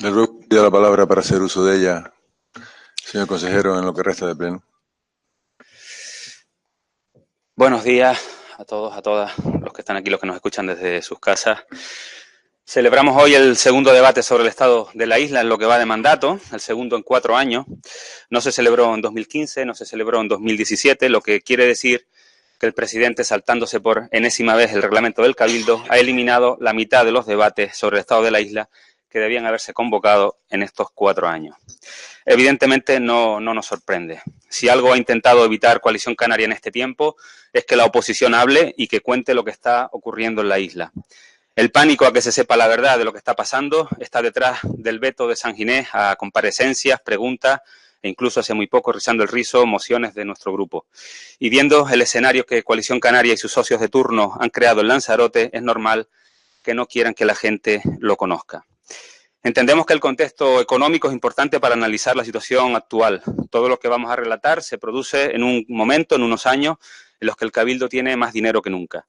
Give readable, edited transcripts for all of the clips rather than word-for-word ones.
Le ruego que la palabra para hacer uso de ella, señor consejero, en lo que resta de pleno. Buenos días a todos, a todas, los que están aquí, los que nos escuchan desde sus casas. Celebramos hoy el segundo debate sobre el estado de la isla en lo que va de mandato, el segundo en 4 años. No se celebró en 2015, no se celebró en 2017, lo que quiere decir que el presidente, saltándose por enésima vez el reglamento del Cabildo, ha eliminado la mitad de los debates sobre el estado de la isla que debían haberse convocado en estos 4 años. Evidentemente no nos sorprende. Si algo ha intentado evitar Coalición Canaria en este tiempo es que la oposición hable y que cuente lo que está ocurriendo en la isla. El pánico a que se sepa la verdad de lo que está pasando está detrás del veto de San Ginés a comparecencias, preguntas e incluso hace muy poco, rizando el rizo, mociones de nuestro grupo. Y viendo el escenario que Coalición Canaria y sus socios de turno han creado en Lanzarote, es normal que no quieran que la gente lo conozca. Entendemos que el contexto económico es importante para analizar la situación actual. Todo lo que vamos a relatar se produce en un momento, en unos años, en los que el Cabildo tiene más dinero que nunca.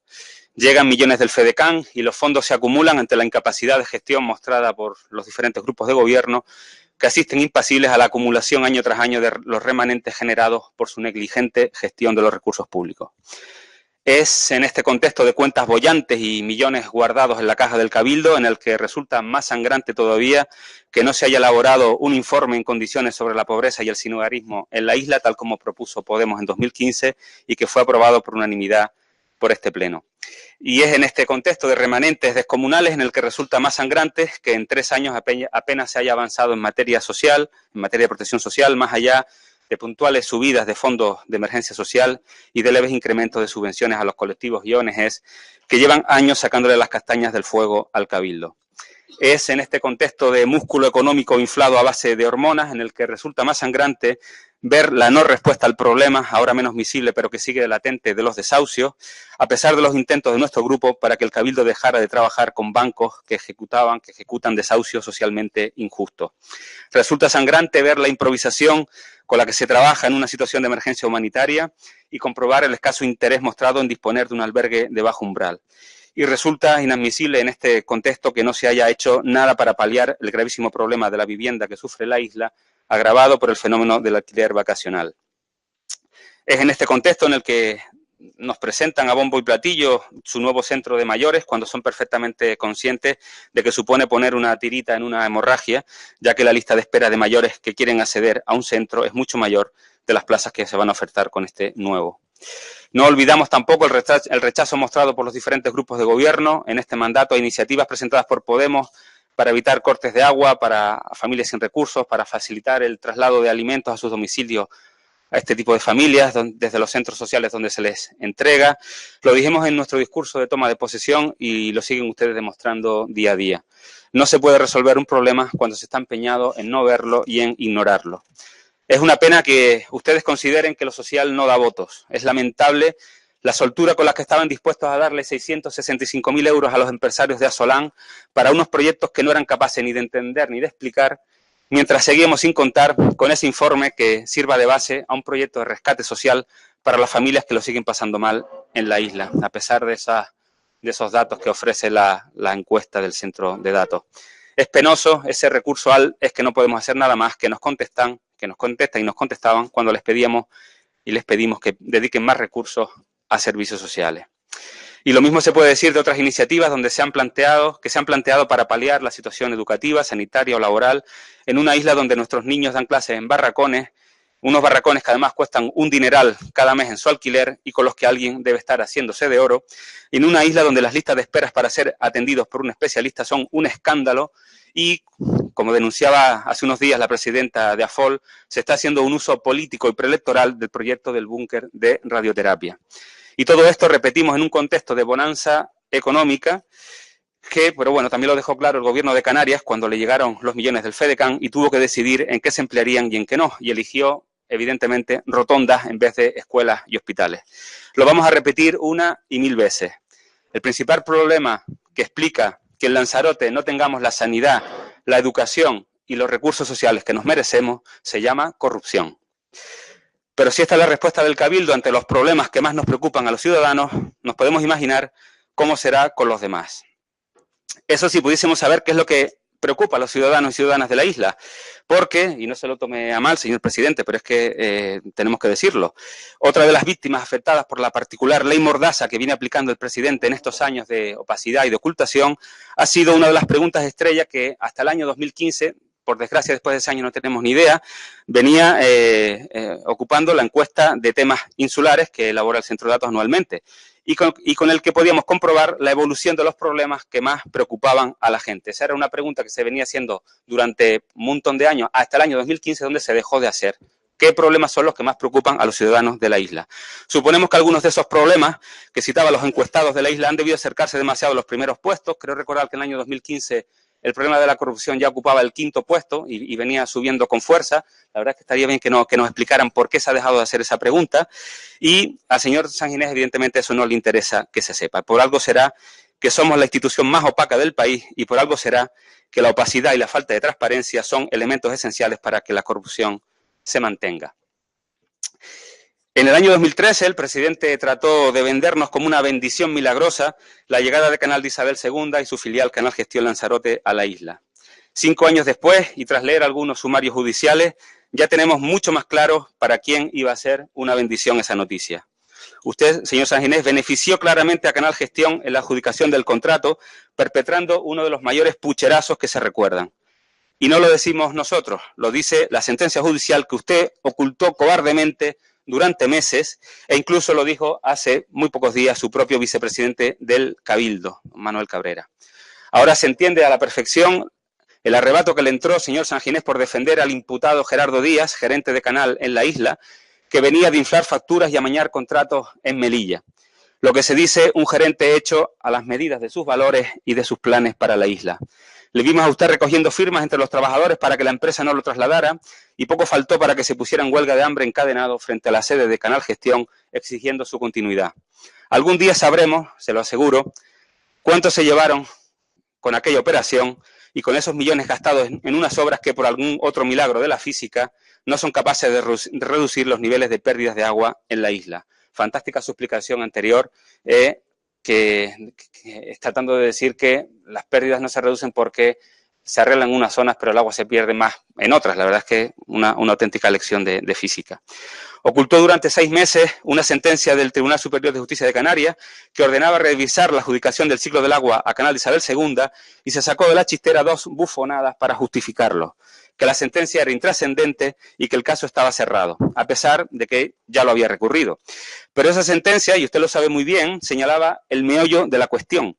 Llegan millones del FEDECAN y los fondos se acumulan ante la incapacidad de gestión mostrada por los diferentes grupos de gobierno que asisten impasibles a la acumulación año tras año de los remanentes generados por su negligente gestión de los recursos públicos. Es en este contexto de cuentas bollantes y millones guardados en la caja del Cabildo en el que resulta más sangrante todavía que no se haya elaborado un informe en condiciones sobre la pobreza y el sinhogarismo en la isla, tal como propuso Podemos en 2015 y que fue aprobado por unanimidad por este Pleno. Y es en este contexto de remanentes descomunales en el que resulta más sangrante que en 3 años apenas se haya avanzado en materia social, en materia de protección social, más allá de puntuales subidas de fondos de emergencia social y de leves incrementos de subvenciones a los colectivos y ONGs que llevan años sacándole las castañas del fuego al Cabildo. Es en este contexto de músculo económico inflado a base de hormonas en el que resulta más sangrante ver la no respuesta al problema, ahora menos visible pero que sigue latente, de los desahucios, a pesar de los intentos de nuestro grupo para que el Cabildo dejara de trabajar con bancos que ejecutan desahucios socialmente injustos. Resulta sangrante ver la improvisación con la que se trabaja en una situación de emergencia humanitaria y comprobar el escaso interés mostrado en disponer de un albergue de bajo umbral. Y resulta inadmisible en este contexto que no se haya hecho nada para paliar el gravísimo problema de la vivienda que sufre la isla, agravado por el fenómeno del alquiler vacacional. Es en este contexto en el que nos presentan a bombo y platillo su nuevo centro de mayores cuando son perfectamente conscientes de que supone poner una tirita en una hemorragia, ya que la lista de espera de mayores que quieren acceder a un centro es mucho mayor de las plazas que se van a ofertar con este nuevo. No olvidamos tampoco el rechazo mostrado por los diferentes grupos de gobierno en este mandato a iniciativas presentadas por Podemos para evitar cortes de agua para familias sin recursos, para facilitar el traslado de alimentos a sus domicilios a este tipo de familias, desde los centros sociales donde se les entrega. Lo dijimos en nuestro discurso de toma de posesión y lo siguen ustedes demostrando día a día. No se puede resolver un problema cuando se está empeñado en no verlo y en ignorarlo. Es una pena que ustedes consideren que lo social no da votos. Es lamentable la soltura con la que estaban dispuestos a darle 665.000 euros a los empresarios de Asolán para unos proyectos que no eran capaces ni de entender ni de explicar, mientras seguimos sin contar con ese informe que sirva de base a un proyecto de rescate social para las familias que lo siguen pasando mal en la isla, a pesar de esos datos que ofrece la encuesta del centro de datos. Es penoso ese recurso es que no podemos hacer nada más que nos contestan y nos contestaban cuando les pedíamos que dediquen más recursos a servicios sociales. Y lo mismo se puede decir de otras iniciativas que se han planteado para paliar la situación educativa, sanitaria o laboral en una isla donde nuestros niños dan clases en barracones, unos barracones que además cuestan un dineral cada mes en su alquiler y con los que alguien debe estar haciéndose de oro, y en una isla donde las listas de esperas para ser atendidos por un especialista son un escándalo y, como denunciaba hace unos días la presidenta de AFOL, se está haciendo un uso político y preelectoral del proyecto del búnker de radioterapia. Y todo esto, repetimos, en un contexto de bonanza económica pero bueno, también lo dejó claro el gobierno de Canarias cuando le llegaron los millones del FEDECAN y tuvo que decidir en qué se emplearían y en qué no, y eligió, evidentemente, rotondas en vez de escuelas y hospitales. Lo vamos a repetir 1 y 1000 veces. El principal problema que explica que en Lanzarote no tengamos la sanidad, la educación y los recursos sociales que nos merecemos se llama corrupción. Pero si esta es la respuesta del Cabildo ante los problemas que más nos preocupan a los ciudadanos, nos podemos imaginar cómo será con los demás. Eso si pudiésemos saber qué es lo que preocupa a los ciudadanos y ciudadanas de la isla, porque, y no se lo tome a mal, señor presidente, pero es que tenemos que decirlo, otra de las víctimas afectadas por la particular ley Mordaza que viene aplicando el presidente en estos años de opacidad y de ocultación ha sido una de las preguntas estrella que hasta el año 2015, por desgracia después de ese año no tenemos ni idea, venía ocupando la encuesta de temas insulares que elabora el Centro de Datos anualmente y con el que podíamos comprobar la evolución de los problemas que más preocupaban a la gente. Esa era una pregunta que se venía haciendo durante un montón de años, hasta el año 2015, donde se dejó de hacer. ¿Qué problemas son los que más preocupan a los ciudadanos de la isla? Suponemos que algunos de esos problemas que citaban los encuestados de la isla han debido acercarse demasiado a los primeros puestos. Creo recordar que en el año 2015 el problema de la corrupción ya ocupaba el 5º puesto y venía subiendo con fuerza. La verdad es que estaría bien que nos explicaran por qué se ha dejado de hacer esa pregunta. Y al señor Sanginés, evidentemente, eso no le interesa que se sepa. Por algo será que somos la institución más opaca del país y por algo será que la opacidad y la falta de transparencia son elementos esenciales para que la corrupción se mantenga. En el año 2013, el presidente trató de vendernos como una bendición milagrosa la llegada de Canal de Isabel II y su filial Canal Gestión Lanzarote a la isla. 5 años después, y tras leer algunos sumarios judiciales, ya tenemos mucho más claro para quién iba a ser una bendición esa noticia. Usted, señor Sanginés, benefició claramente a Canal Gestión en la adjudicación del contrato, perpetrando uno de los mayores pucherazos que se recuerdan. Y no lo decimos nosotros, lo dice la sentencia judicial que usted ocultó cobardemente durante meses, e incluso lo dijo hace muy pocos días su propio vicepresidente del Cabildo, Manuel Cabrera. Ahora se entiende a la perfección el arrebato que le entró, señor Sanginés, por defender al imputado Gerardo Díaz, gerente de Canal en la isla, que venía de inflar facturas y amañar contratos en Melilla. Lo que se dice un gerente hecho a las medidas de sus valores y de sus planes para la isla. Le vimos a usted recogiendo firmas entre los trabajadores para que la empresa no lo trasladara y poco faltó para que se pusiera en huelga de hambre encadenado frente a la sede de Canal Gestión exigiendo su continuidad. Algún día sabremos, se lo aseguro, cuánto se llevaron con aquella operación y con esos millones gastados en unas obras que por algún otro milagro de la física no son capaces de reducir los niveles de pérdidas de agua en la isla. Fantástica su explicación anterior, que está tratando de decir que las pérdidas no se reducen porque se arreglan en unas zonas, pero el agua se pierde más en otras. La verdad es que una auténtica lección de física. Ocultó durante 6 meses una sentencia del Tribunal Superior de Justicia de Canarias que ordenaba revisar la adjudicación del ciclo del agua a Canal de Isabel II y se sacó de la chistera 2 bufonadas para justificarlo. Que la sentencia era intrascendente y que el caso estaba cerrado, a pesar de que ya lo había recurrido. Pero esa sentencia, y usted lo sabe muy bien, señalaba el meollo de la cuestión,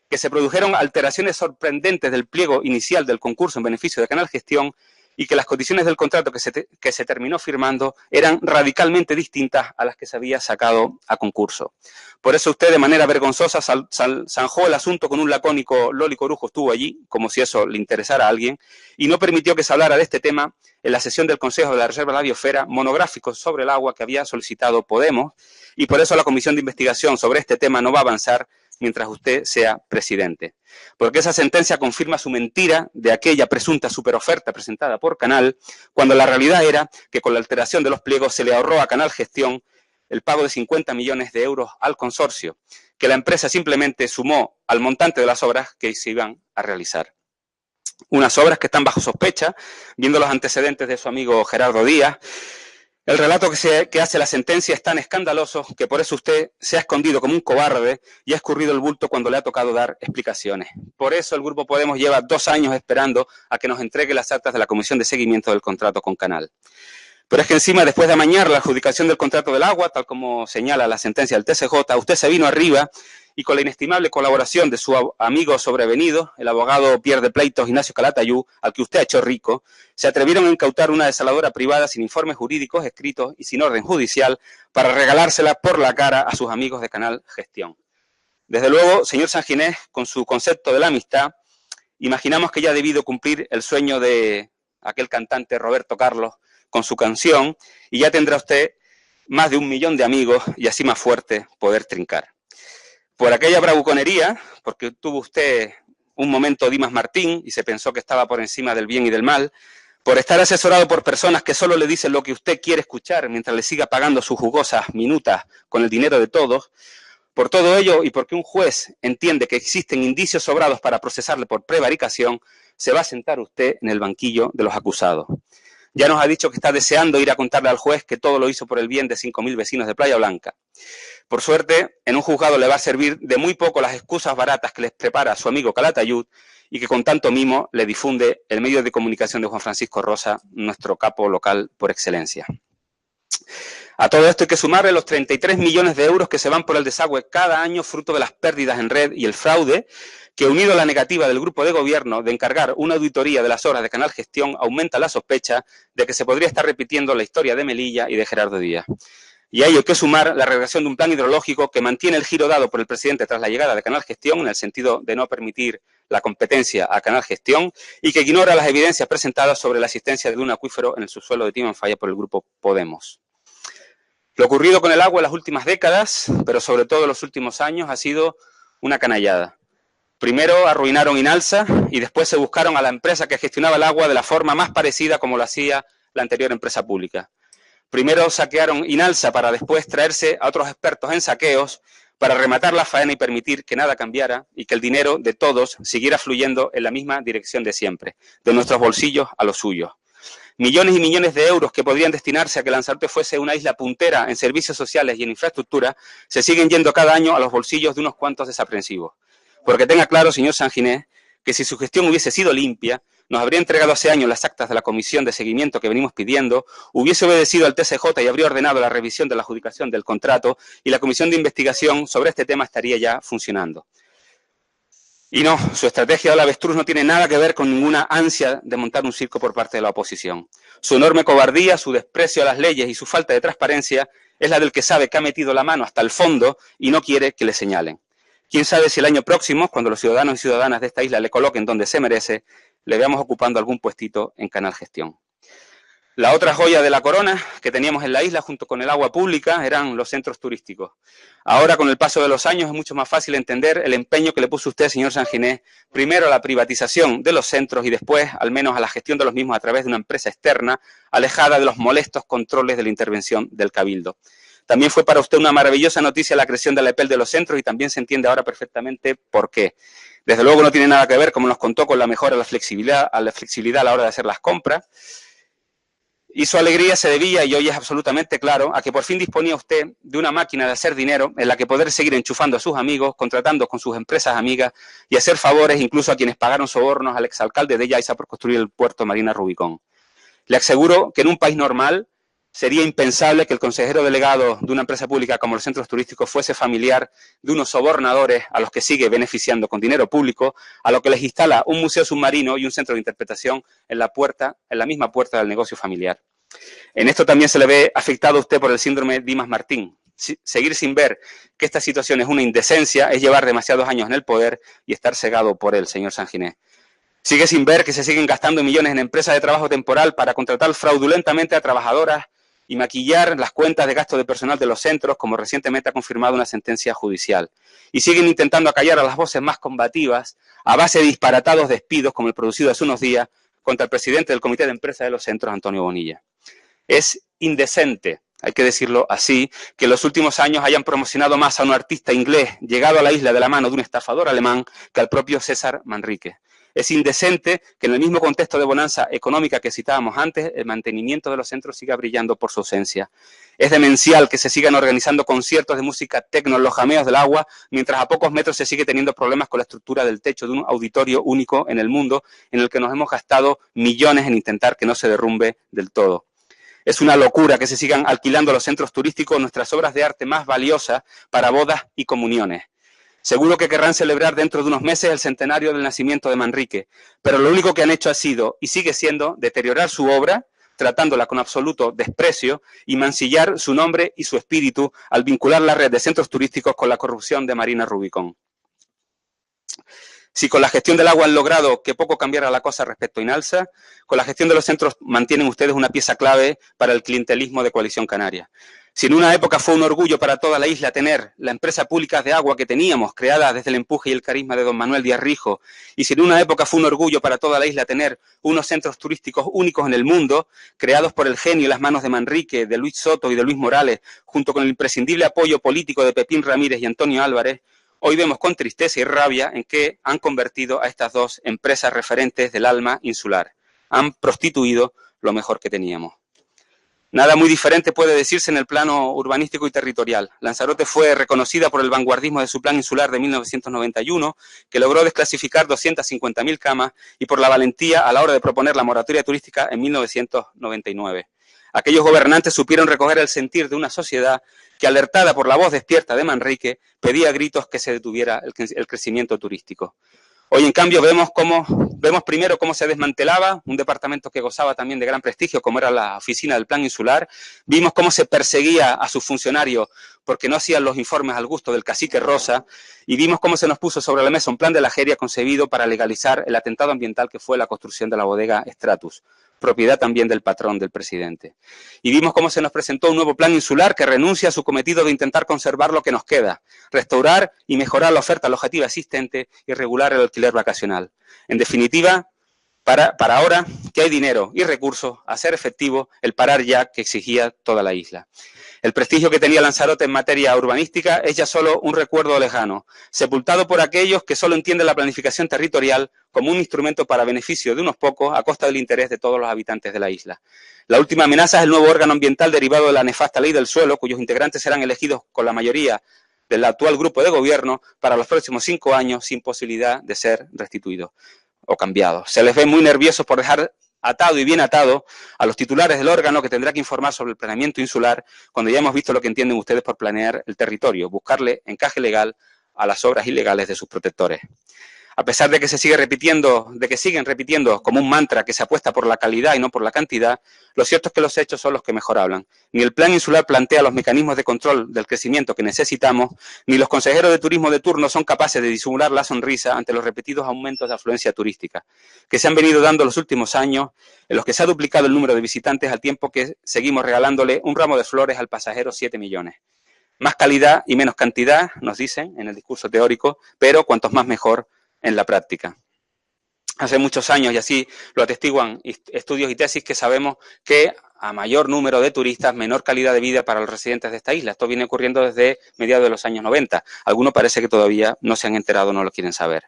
que se produjeron alteraciones sorprendentes del pliego inicial del concurso en beneficio de Canal Gestión y que las condiciones del contrato que se terminó firmando eran radicalmente distintas a las que se había sacado a concurso. Por eso usted de manera vergonzosa zanjó el asunto con un lacónico Loli Corujo estuvo allí, como si eso le interesara a alguien, y no permitió que se hablara de este tema en la sesión del Consejo de la Reserva de la Biosfera, monográfico sobre el agua que había solicitado Podemos, y por eso la Comisión de Investigación sobre este tema no va a avanzar mientras usted sea presidente. Porque esa sentencia confirma su mentira de aquella presunta superoferta presentada por Canal, cuando la realidad era que con la alteración de los pliegos se le ahorró a Canal Gestión el pago de 50 millones de euros al consorcio, que la empresa simplemente sumó al montante de las obras que se iban a realizar. Unas obras que están bajo sospecha, viendo los antecedentes de su amigo Gerardo Díaz. El relato que hace la sentencia es tan escandaloso que por eso usted se ha escondido como un cobarde y ha escurrido el bulto cuando le ha tocado dar explicaciones. Por eso el Grupo Podemos lleva 2 años esperando a que nos entregue las actas de la Comisión de Seguimiento del contrato con Canal. Pero es que encima, después de amañar la adjudicación del contrato del agua, tal como señala la sentencia del TSJ, usted se vino arriba y con la inestimable colaboración de su amigo sobrevenido, el abogado Pierre de Pleitos Ignacio Calatayud, al que usted ha hecho rico, se atrevieron a incautar una desaladora privada sin informes jurídicos escritos y sin orden judicial para regalársela por la cara a sus amigos de Canal Gestión. Desde luego, señor Sanginés, con su concepto de la amistad, imaginamos que ya ha debido cumplir el sueño de aquel cantante Roberto Carlos con su canción y ya tendrá usted más de 1 millón de amigos y así más fuerte poder trincar. Por aquella bravuconería, porque tuvo usted un momento Dimas Martín y se pensó que estaba por encima del bien y del mal, por estar asesorado por personas que solo le dicen lo que usted quiere escuchar mientras le siga pagando sus jugosas minutas con el dinero de todos, por todo ello y porque un juez entiende que existen indicios sobrados para procesarle por prevaricación, se va a sentar usted en el banquillo de los acusados. Ya nos ha dicho que está deseando ir a contarle al juez que todo lo hizo por el bien de 5.000 vecinos de Playa Blanca. Por suerte, en un juzgado le va a servir de muy poco las excusas baratas que les prepara su amigo Calatayud y que con tanto mimo le difunde el medio de comunicación de Juan Francisco Rosa, nuestro capo local por excelencia. A todo esto hay que sumarle los 33 millones de euros que se van por el desagüe cada año fruto de las pérdidas en red y el fraude, que unido a la negativa del grupo de gobierno de encargar una auditoría de las obras de Canal Gestión, aumenta la sospecha de que se podría estar repitiendo la historia de Melilla y de Gerardo Díaz. Y a ello hay que sumar la redacción de un plan hidrológico que mantiene el giro dado por el presidente tras la llegada de Canal Gestión, en el sentido de no permitir la competencia a Canal Gestión, y que ignora las evidencias presentadas sobre la existencia de un acuífero en el subsuelo de Timanfaya por el grupo Podemos. Lo ocurrido con el agua en las últimas décadas, pero sobre todo en los últimos años, ha sido una canallada. Primero arruinaron Inalsa y después se buscaron a la empresa que gestionaba el agua de la forma más parecida como lo hacía la anterior empresa pública. Primero saquearon Inalsa para después traerse a otros expertos en saqueos para rematar la faena y permitir que nada cambiara y que el dinero de todos siguiera fluyendo en la misma dirección de siempre, de nuestros bolsillos a los suyos. Millones y millones de euros que podrían destinarse a que Lanzarote fuese una isla puntera en servicios sociales y en infraestructura se siguen yendo cada año a los bolsillos de unos cuantos desaprensivos. Porque tenga claro, señor Sanginés, que si su gestión hubiese sido limpia, nos habría entregado hace años las actas de la comisión de seguimiento que venimos pidiendo, hubiese obedecido al TSJ y habría ordenado la revisión de la adjudicación del contrato y la comisión de investigación sobre este tema estaría ya funcionando. Y no, su estrategia del avestruz no tiene nada que ver con ninguna ansia de montar un circo por parte de la oposición. Su enorme cobardía, su desprecio a las leyes y su falta de transparencia es la del que sabe que ha metido la mano hasta el fondo y no quiere que le señalen. Quién sabe si el año próximo, cuando los ciudadanos y ciudadanas de esta isla le coloquen donde se merece, le veamos ocupando algún puestito en Canal Gestión. La otra joya de la corona que teníamos en la isla junto con el agua pública eran los centros turísticos. Ahora, con el paso de los años, es mucho más fácil entender el empeño que le puso usted, señor Sanginés, primero a la privatización de los centros y después, al menos, a la gestión de los mismos a través de una empresa externa, alejada de los molestos controles de la intervención del Cabildo. También fue para usted una maravillosa noticia la creación de la EPEL de los centros y también se entiende ahora perfectamente por qué. Desde luego no tiene nada que ver, como nos contó, con la mejora de la flexibilidad a la hora de hacer las compras. Y su alegría se debía, y hoy es absolutamente claro, a que por fin disponía usted de una máquina de hacer dinero en la que poder seguir enchufando a sus amigos, contratando con sus empresas amigas y hacer favores incluso a quienes pagaron sobornos al exalcalde de Yaiza por construir el puerto Marina Rubicón. Le aseguro que en un país normal sería impensable que el consejero delegado de una empresa pública como los centros turísticos fuese familiar de unos sobornadores a los que sigue beneficiando con dinero público, a los que les instala un museo submarino y un centro de interpretación en la misma puerta del negocio familiar. En esto también se le ve afectado a usted por el síndrome Dimas-Martín. Seguir sin ver que esta situación es una indecencia es llevar demasiados años en el poder y estar cegado por él, señor Sanginés. Sigue sin ver que se siguen gastando millones en empresas de trabajo temporal para contratar fraudulentamente a trabajadoras y maquillar las cuentas de gasto de personal de los centros, como recientemente ha confirmado una sentencia judicial. Y siguen intentando acallar a las voces más combativas a base de disparatados despidos, como el producido hace unos días contra el presidente del Comité de Empresa de los Centros, Antonio Bonilla. Es indecente, hay que decirlo así, que en los últimos años hayan promocionado más a un artista inglés llegado a la isla de la mano de un estafador alemán que al propio César Manrique. Es indecente que en el mismo contexto de bonanza económica que citábamos antes, el mantenimiento de los centros siga brillando por su ausencia. Es demencial que se sigan organizando conciertos de música tecno en los jameos del agua, mientras a pocos metros se sigue teniendo problemas con la estructura del techo de un auditorio único en el mundo, en el que nos hemos gastado millones en intentar que no se derrumbe del todo. Es una locura que se sigan alquilando los centros turísticos nuestras obras de arte más valiosas para bodas y comuniones. Seguro que querrán celebrar dentro de unos meses el centenario del nacimiento de Manrique, pero lo único que han hecho ha sido, y sigue siendo, deteriorar su obra, tratándola con absoluto desprecio, y mancillar su nombre y su espíritu al vincular la red de centros turísticos con la corrupción de Marina Rubicón. Si con la gestión del agua han logrado que poco cambiara la cosa respecto a Inalsa, con la gestión de los centros mantienen ustedes una pieza clave para el clientelismo de Coalición Canaria. Si en una época fue un orgullo para toda la isla tener la empresa pública de agua que teníamos, creada desde el empuje y el carisma de don Manuel Díaz Rijo, y si en una época fue un orgullo para toda la isla tener unos centros turísticos únicos en el mundo, creados por el genio y las manos de Manrique, de Luis Soto y de Luis Morales, junto con el imprescindible apoyo político de Pepín Ramírez y Antonio Álvarez, hoy vemos con tristeza y rabia en que han convertido a estas dos empresas referentes del alma insular. Han prostituido lo mejor que teníamos. Nada muy diferente puede decirse en el plano urbanístico y territorial. Lanzarote fue reconocida por el vanguardismo de su plan insular de 1991, que logró desclasificar 250.000 camas, y por la valentía a la hora de proponer la moratoria turística en 1999. Aquellos gobernantes supieron recoger el sentir de una sociedad que, alertada por la voz despierta de Manrique, pedía a gritos que se detuviera el crecimiento turístico. Hoy, en cambio, vemos primero cómo se desmantelaba un departamento que gozaba también de gran prestigio, como era la oficina del Plan Insular. Vimos cómo se perseguía a sus funcionarios porque no hacían los informes al gusto del cacique Rosa, y vimos cómo se nos puso sobre la mesa un plan de la Jeria concebido para legalizar el atentado ambiental que fue la construcción de la bodega Stratus, propiedad también del patrón del presidente. Y vimos cómo se nos presentó un nuevo plan insular que renuncia a su cometido de intentar conservar lo que nos queda, restaurar y mejorar la oferta alojativa existente y regular el alquiler vacacional. En definitiva, para ahora que hay dinero y recursos, hacer efectivo el parar ya que exigía toda la isla. El prestigio que tenía Lanzarote en materia urbanística es ya solo un recuerdo lejano, sepultado por aquellos que solo entienden la planificación territorial como un instrumento para beneficio de unos pocos a costa del interés de todos los habitantes de la isla. La última amenaza es el nuevo órgano ambiental derivado de la nefasta ley del suelo, cuyos integrantes serán elegidos con la mayoría del actual grupo de gobierno para los próximos 5 años sin posibilidad de ser restituidos o cambiados. Se les ve muy nerviosos por dejar atado y bien atado a los titulares del órgano que tendrá que informar sobre el planeamiento insular, cuando ya hemos visto lo que entienden ustedes por planear el territorio, buscarle encaje legal a las obras ilegales de sus protectores. A pesar de que siguen repitiendo como un mantra que se apuesta por la calidad y no por la cantidad, lo cierto es que los hechos son los que mejor hablan. Ni el plan insular plantea los mecanismos de control del crecimiento que necesitamos, ni los consejeros de turismo de turno son capaces de disimular la sonrisa ante los repetidos aumentos de afluencia turística que se han venido dando los últimos años, en los que se ha duplicado el número de visitantes al tiempo que seguimos regalándole un ramo de flores al pasajero 7 millones. Más calidad y menos cantidad, nos dicen en el discurso teórico, pero cuantos más mejor en la práctica. Hace muchos años, y así lo atestiguan estudios y tesis, que sabemos que a mayor número de turistas, menor calidad de vida para los residentes de esta isla. Esto viene ocurriendo desde mediados de los años 90. Algunos parece que todavía no se han enterado, no lo quieren saber.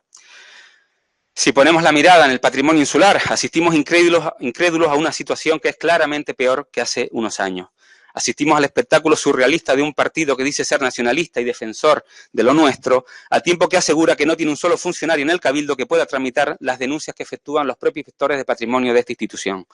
Si ponemos la mirada en el patrimonio insular, asistimos incrédulos a una situación que es claramente peor que hace unos años. Asistimos al espectáculo surrealista de un partido que dice ser nacionalista y defensor de lo nuestro, al tiempo que asegura que no tiene un solo funcionario en el Cabildo que pueda tramitar las denuncias que efectúan los propios gestores de patrimonio de esta institución.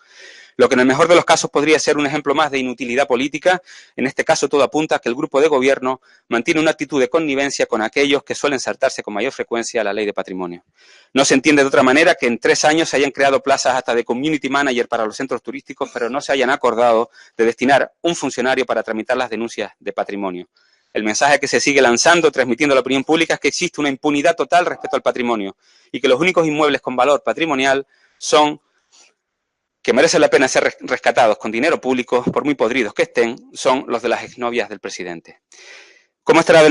Lo que en el mejor de los casos podría ser un ejemplo más de inutilidad política, en este caso todo apunta a que el grupo de gobierno mantiene una actitud de connivencia con aquellos que suelen saltarse con mayor frecuencia la ley de patrimonio. No se entiende de otra manera que en 3 años se hayan creado plazas hasta de community manager para los centros turísticos, pero no se hayan acordado de destinar un funcionario para tramitar las denuncias de patrimonio. El mensaje que se sigue lanzando, transmitiendo a la opinión pública, es que existe una impunidad total respecto al patrimonio y que los únicos inmuebles con valor patrimonial que merecen la pena ser rescatados con dinero público, por muy podridos que estén, son los de las exnovias del presidente. ¿Cómo estará de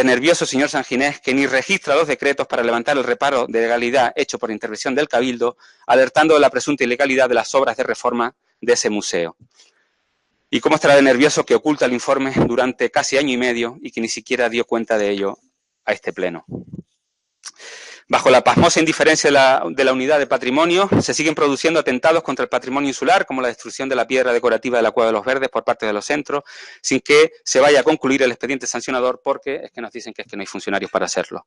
nervioso el señor Sanginés, que ni registra 2 decretos para levantar el reparo de legalidad hecho por intervención del Cabildo, alertando de la presunta ilegalidad de las obras de reforma de ese museo? ¿Y cómo estará de nervioso que oculta el informe durante casi año y medio y que ni siquiera dio cuenta de ello a este pleno? Bajo la pasmosa indiferencia de la unidad de patrimonio, se siguen produciendo atentados contra el patrimonio insular, como la destrucción de la piedra decorativa de la Cueva de los Verdes por parte de los centros, sin que se vaya a concluir el expediente sancionador, porque es que nos dicen que no hay funcionarios para hacerlo.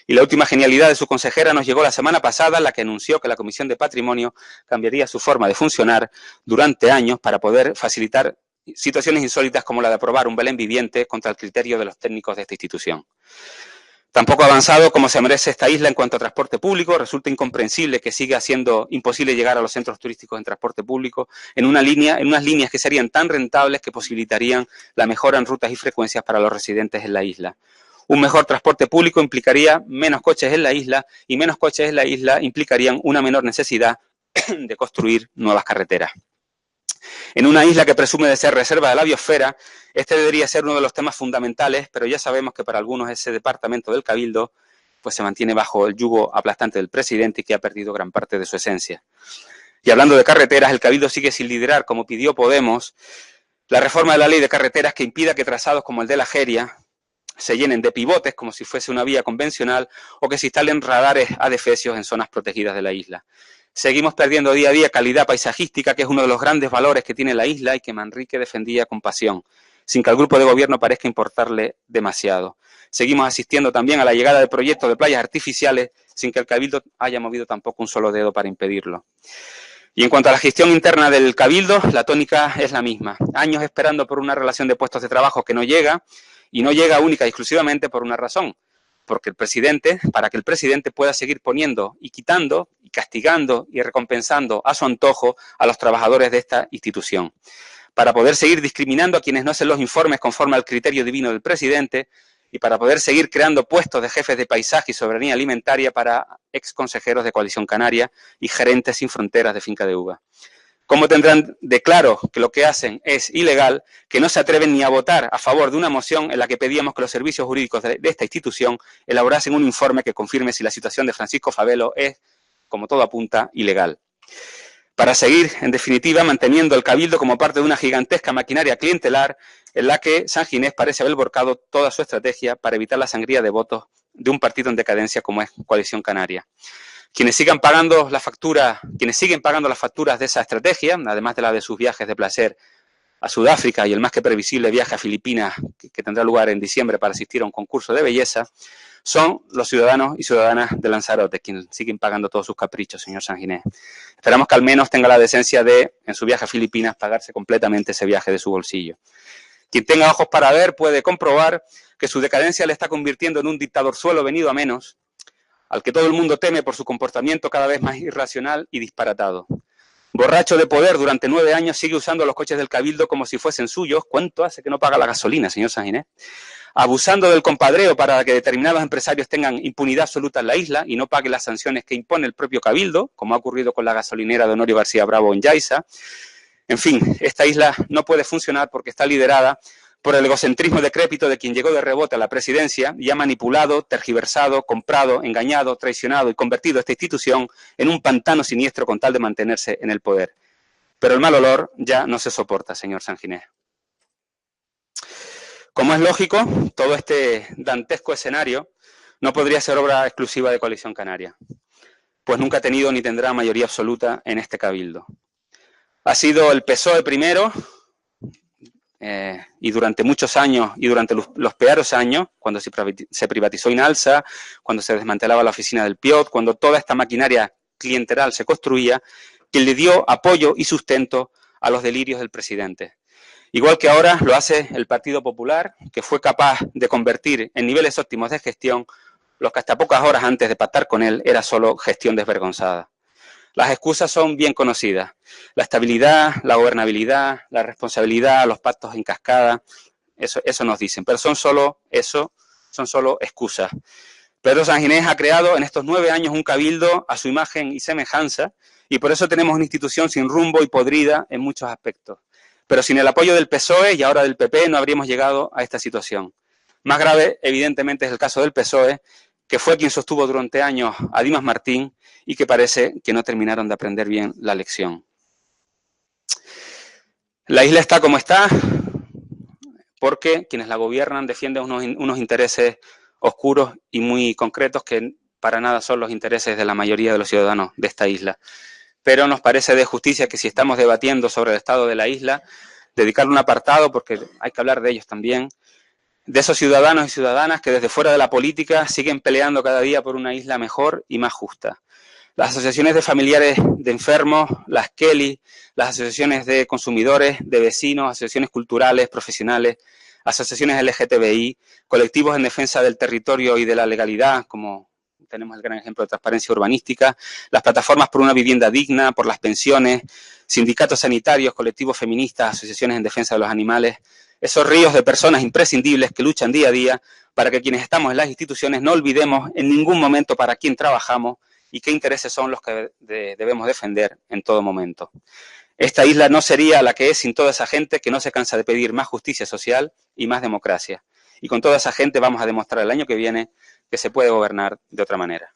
Y la última genialidad de su consejera nos llegó la semana pasada, la que anunció que la Comisión de Patrimonio cambiaría su forma de funcionar durante años para poder facilitar situaciones insólitas como la de aprobar un Belén viviente contra el criterio de los técnicos de esta institución. Tampoco avanzado como se merece esta isla en cuanto a transporte público. Resulta incomprensible que siga siendo imposible llegar a los centros turísticos en transporte público en unas líneas que serían tan rentables que posibilitarían la mejora en rutas y frecuencias para los residentes en la isla. Un mejor transporte público implicaría menos coches en la isla, y menos coches en la isla implicarían una menor necesidad de construir nuevas carreteras. En una isla que presume de ser reserva de la biosfera, este debería ser uno de los temas fundamentales, pero ya sabemos que para algunos ese departamento del Cabildo pues se mantiene bajo el yugo aplastante del presidente y que ha perdido gran parte de su esencia. Y hablando de carreteras, el Cabildo sigue sin liderar, como pidió Podemos, la reforma de la ley de carreteras que impida que trazados como el de la Jeria se llenen de pivotes como si fuese una vía convencional o que se instalen radares adefesios en zonas protegidas de la isla. Seguimos perdiendo día a día calidad paisajística, que es uno de los grandes valores que tiene la isla y que Manrique defendía con pasión, sin que al grupo de gobierno parezca importarle demasiado. Seguimos asistiendo también a la llegada de proyectos de playas artificiales sin que el Cabildo haya movido tampoco un solo dedo para impedirlo. Y en cuanto a la gestión interna del Cabildo, la tónica es la misma. Años esperando por una relación de puestos de trabajo que no llega, y no llega única y exclusivamente por una razón, porque para que el presidente pueda seguir poniendo y quitando y castigando y recompensando a su antojo a los trabajadores de esta institución, para poder seguir discriminando a quienes no hacen los informes conforme al criterio divino del presidente y para poder seguir creando puestos de jefes de paisaje y soberanía alimentaria para ex consejeros de Coalición Canaria y gerentes sin fronteras de Finca de Uva. ¿Cómo tendrán de claro que lo que hacen es ilegal, que no se atreven ni a votar a favor de una moción en la que pedíamos que los servicios jurídicos de esta institución elaborasen un informe que confirme si la situación de Francisco Fabelo es, como todo apunta, ilegal? Para seguir, en definitiva, manteniendo el Cabildo como parte de una gigantesca maquinaria clientelar en la que San Ginés parece haber volcado toda su estrategia para evitar la sangría de votos de un partido en decadencia como es Coalición Canaria. Quienes siguen pagando las facturas de esa estrategia, además de la de sus viajes de placer a Sudáfrica y el más que previsible viaje a Filipinas que tendrá lugar en diciembre para asistir a un concurso de belleza, son los ciudadanos y ciudadanas de Lanzarote, quienes siguen pagando todos sus caprichos, señor San Ginés. Esperamos que al menos tenga la decencia de, en su viaje a Filipinas, pagarse completamente ese viaje de su bolsillo. Quien tenga ojos para ver puede comprobar que su decadencia le está convirtiendo en un dictadorzuelo venido a menos, al que todo el mundo teme por su comportamiento cada vez más irracional y disparatado. Borracho de poder, durante 9 años sigue usando los coches del Cabildo como si fuesen suyos. ¿Cuánto hace que no paga la gasolina, señor San Ginés? Abusando del compadreo para que determinados empresarios tengan impunidad absoluta en la isla y no paguen las sanciones que impone el propio Cabildo, como ha ocurrido con la gasolinera de Honorio García Bravo en Yaiza. En fin, esta isla no puede funcionar porque está liderada por el egocentrismo decrépito de quien llegó de rebote a la presidencia y ha manipulado, tergiversado, comprado, engañado, traicionado y convertido esta institución en un pantano siniestro con tal de mantenerse en el poder. Pero el mal olor ya no se soporta, señor San Ginés. Como es lógico, todo este dantesco escenario no podría ser obra exclusiva de Coalición Canaria, pues nunca ha tenido ni tendrá mayoría absoluta en este Cabildo. Ha sido el PSOE primero, y durante muchos años y durante los peores años, cuando se privatizó Inalsa, cuando se desmantelaba la oficina del PIOT, cuando toda esta maquinaria clientelar se construía, quien le dio apoyo y sustento a los delirios del presidente. Igual que ahora lo hace el Partido Popular, que fue capaz de convertir en niveles óptimos de gestión los que hasta pocas horas antes de pactar con él era solo gestión desvergonzada. Las excusas son bien conocidas. La estabilidad, la gobernabilidad, la responsabilidad, los pactos en cascada, eso nos dicen. Pero son solo excusas. Pedro San Ginés ha creado en estos 9 años un cabildo a su imagen y semejanza y por eso tenemos una institución sin rumbo y podrida en muchos aspectos. Pero sin el apoyo del PSOE y ahora del PP no habríamos llegado a esta situación. Más grave, evidentemente, es el caso del PSOE, que fue quien sostuvo durante años a Dimas Martín y que parece que no terminaron de aprender bien la lección. La isla está como está porque quienes la gobiernan defienden unos intereses oscuros y muy concretos que para nada son los intereses de la mayoría de los ciudadanos de esta isla. Pero nos parece de justicia que si estamos debatiendo sobre el estado de la isla, dedicarle un apartado, porque hay que hablar de ellos también, de esos ciudadanos y ciudadanas que desde fuera de la política siguen peleando cada día por una isla mejor y más justa. Las asociaciones de familiares de enfermos, las Kelly, las asociaciones de consumidores, de vecinos, asociaciones culturales, profesionales, asociaciones LGTBI, colectivos en defensa del territorio y de la legalidad, como tenemos el gran ejemplo de Transparencia Urbanística, las plataformas por una vivienda digna, por las pensiones, sindicatos sanitarios, colectivos feministas, asociaciones en defensa de los animales, esos ríos de personas imprescindibles que luchan día a día para que quienes estamos en las instituciones no olvidemos en ningún momento para quién trabajamos y qué intereses son los que debemos defender en todo momento. Esta isla no sería la que es sin toda esa gente que no se cansa de pedir más justicia social y más democracia. Y con toda esa gente vamos a demostrar el año que viene que se puede gobernar de otra manera.